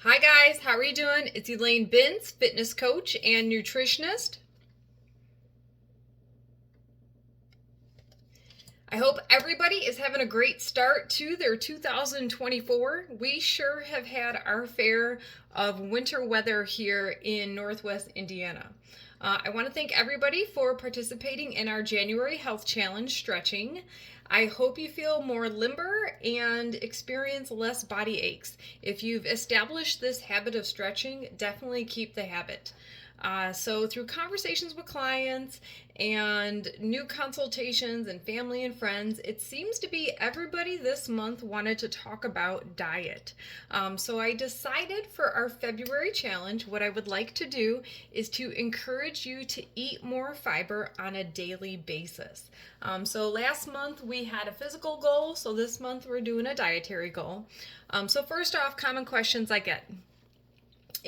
Hi guys, how are you doing? It's Elaine Bintz, fitness coach and nutritionist. I hope everybody is having a great start to their 2024. We sure have had our fair of winter weather here in Northwest Indiana. I want to thank everybody for participating in our January Health Challenge stretching. I hope you feel more limber and experience less body aches. If you've established this habit of stretching, definitely keep the habit. So, through conversations with clients and new consultations and family and friends, it seems to be everybody this month wanted to talk about diet. So, I decided for our February challenge, what I would like to do is to encourage you to eat more fiber on a daily basis. So, last month we had a physical goal, so this month we're doing a dietary goal. So, first off, common questions I get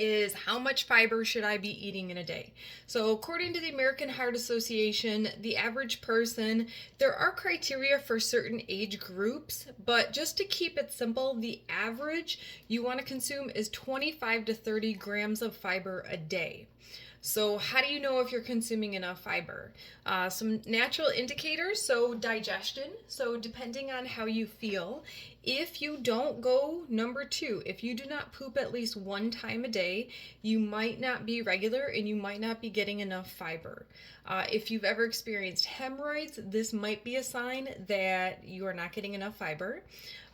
is how much fiber should I be eating in a day? So according to the American Heart Association, the average person, there are criteria for certain age groups, but just to keep it simple, the average you want to consume is 25 to 30 grams of fiber a day. So how do you know if you're consuming enough fiber? Some natural indicators, so digestion. So depending on how you feel, if you don't go number 2, if you do not poop at least one time a day, you might not be regular and you might not be getting enough fiber. If you've ever experienced hemorrhoids, this might be a sign that you are not getting enough fiber.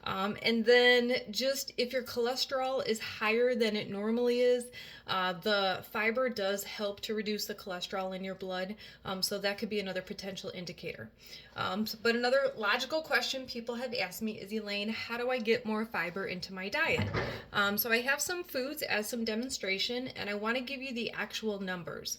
And then just if your cholesterol is higher than it normally is, the fiber does help to reduce the cholesterol in your blood. So that could be another potential indicator. But another logical question people have asked me is, Elaine, how do I get more fiber into my diet? So I have some foods as some demonstration, and I want to give you the actual numbers.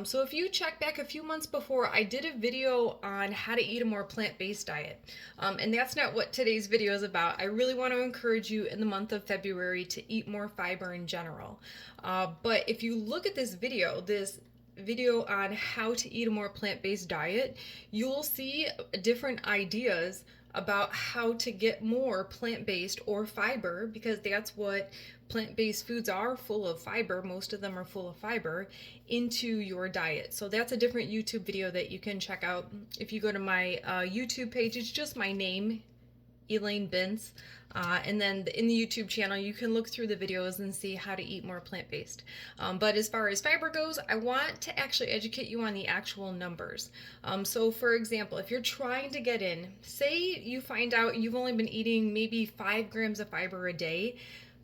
So if you check back a few months before, I did a video on how to eat a more plant-based diet. And that's not what today's video is about. I really want to encourage you in the month of February to eat more fiber in general. But if you look at this video on how to eat a more plant-based diet, you'll see different ideas about how to get more plant-based or fiber, because that's what plant-based foods are, full of fiber. Most of them are full of fiber into your diet. So that's a different YouTube video that you can check out. If you go to my YouTube page, it's just my name, Elaine Bintz. And then in the YouTube channel, you can look through the videos and see how to eat more plant-based. But as far as fiber goes, I want to actually educate you on the actual numbers. So for example, if you're trying to get in, say you find out you've only been eating maybe 5 grams of fiber a day,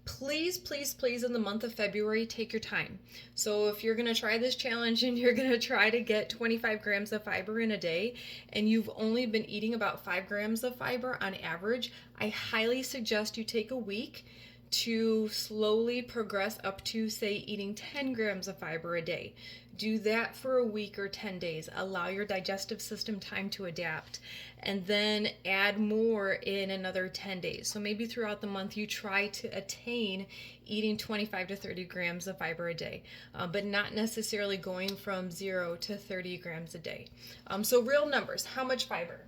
please, please, please, in the month of February, take your time. So if you're going to try this challenge and you're going to try to get 25 grams of fiber in a day, and you've only been eating about 5 grams of fiber on average, I highly suggest you take a week to slowly progress up to, say, eating 10 grams of fiber a day. Do that for a week or 10 days. Allow your digestive system time to adapt, and then add more in another 10 days. So maybe throughout the month you try to attain eating 25 to 30 grams of fiber a day, but not necessarily going from 0 to 30 grams a day. So real numbers, how much fiber?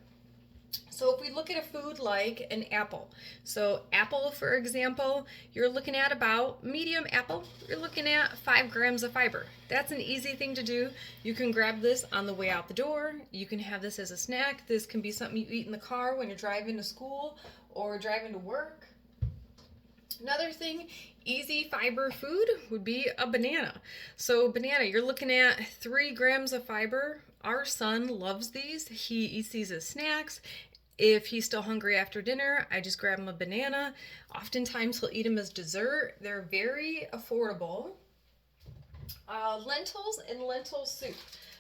So if we look at a food like an apple, so apple, for example, you're looking at about medium apple, you're looking at 5 grams of fiber. That's an easy thing to do. You can grab this on the way out the door. You can have this as a snack. This can be something you eat in the car when you're driving to school or driving to work. Another thing, easy fiber food would be a banana. So banana, you're looking at 3 grams of fiber. Our son loves these. He eats these as snacks. If he's still hungry after dinner, I just grab him a banana. Oftentimes he'll eat them as dessert. They're very affordable. Lentils and lentil soup.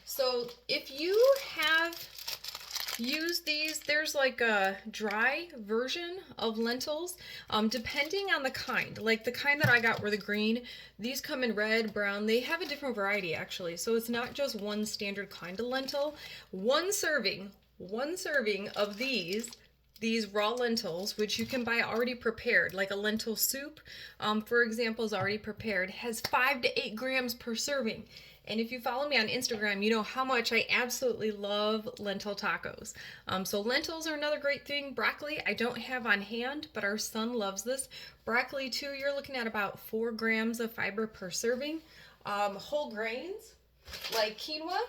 So if you have used these, there's like a dry version of lentils, depending on the kind. Like the kind that I got were the green. These come in red, brown. They have a different variety actually. So it's not just one standard kind of lentil. One serving of these these raw lentils, which you can buy already prepared, like a lentil soup, for example, is already prepared, has 5 to 8 grams per serving. And if you follow me on Instagram, you know how much I absolutely love lentil tacos. So lentils are another great thing. Broccoli, I don't have on hand, but our son loves this. Broccoli too, you're looking at about 4 grams of fiber per serving. Whole grains, like quinoa.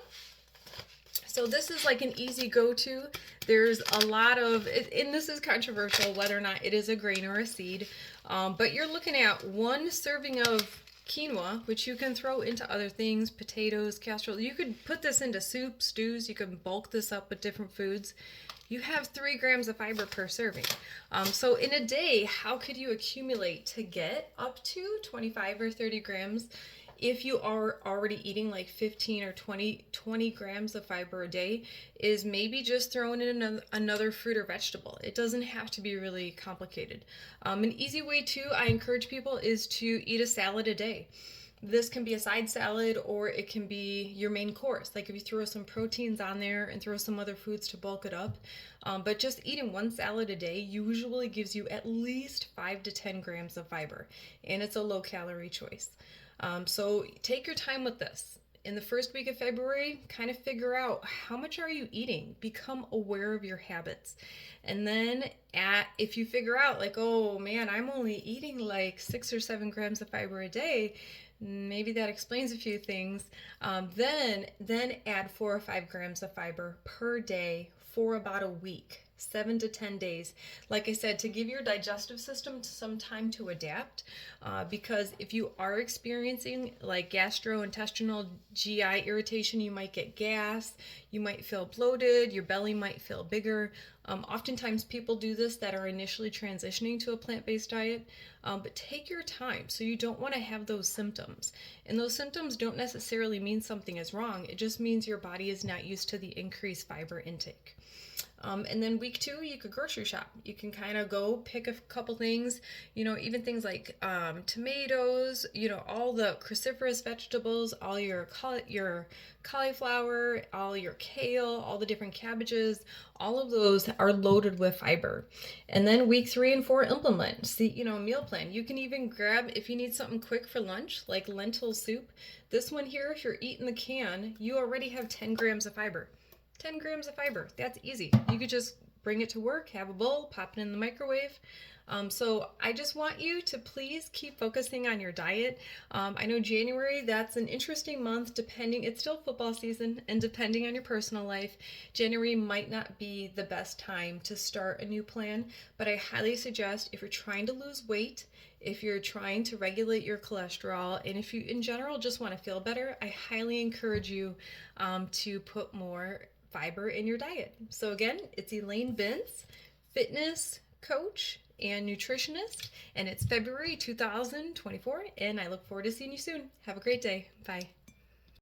So this is like an easy go-to. There's a lot of, and this is controversial whether or not it is a grain or a seed, but you're looking at 1 serving of quinoa, which you can throw into other things, potatoes, casserole. You could put this into soup, stews. You can bulk this up with different foods. You have 3 grams of fiber per serving. So in a day, how could you accumulate to get up to 25 or 30 grams if you are already eating like 15 or 20 grams of fiber a day? Is maybe just throwing in another fruit or vegetable. It doesn't have to be really complicated. An easy way too, I encourage people, is to eat a salad a day. This can be a side salad, or it can be your main course. Like if you throw some proteins on there and throw some other foods to bulk it up. But just eating 1 salad a day usually gives you at least 5 to 10 grams of fiber, and it's a low calorie choice. So take your time with this. In the first week of February, kind of figure out how much are you eating. Become aware of your habits. And then if you figure out like, oh man, I'm only eating like 6 or 7 grams of fiber a day, maybe that explains a few things. Then add 4 or 5 grams of fiber per day for about a week. 7 to 10 days, like I said, to give your digestive system some time to adapt, because if you are experiencing like gastrointestinal GI irritation, you might get gas, you might feel bloated, your belly might feel bigger. Oftentimes people do this that are initially transitioning to a plant-based diet, but take your time. So you don't want to have those symptoms, and those symptoms don't necessarily mean something is wrong. It just means your body is not used to the increased fiber intake. And then week 2, you could grocery shop. You can kind of go pick a couple things, even things like tomatoes, all the cruciferous vegetables, all your cauliflower, all your kale, all the different cabbages, all of those are loaded with fiber. And then week 3 and 4, implement. See, meal plan. You can even grab, if you need something quick for lunch, like lentil soup. This one here, if you're eating the can, you already have 10 grams of fiber. 10 grams of fiber. That's easy. You could just bring it to work, have a bowl, pop it in the microwave. So I just want you to please keep focusing on your diet. I know January, that's an interesting month, it's still football season, and depending on your personal life, January might not be the best time to start a new plan, but I highly suggest if you're trying to lose weight, if you're trying to regulate your cholesterol, and if you in general just want to feel better, I highly encourage you to put more fiber in your diet. So again, it's Elaine Bintz, fitness coach and nutritionist, and it's February 2024, and I look forward to seeing you soon. Have a great day. Bye.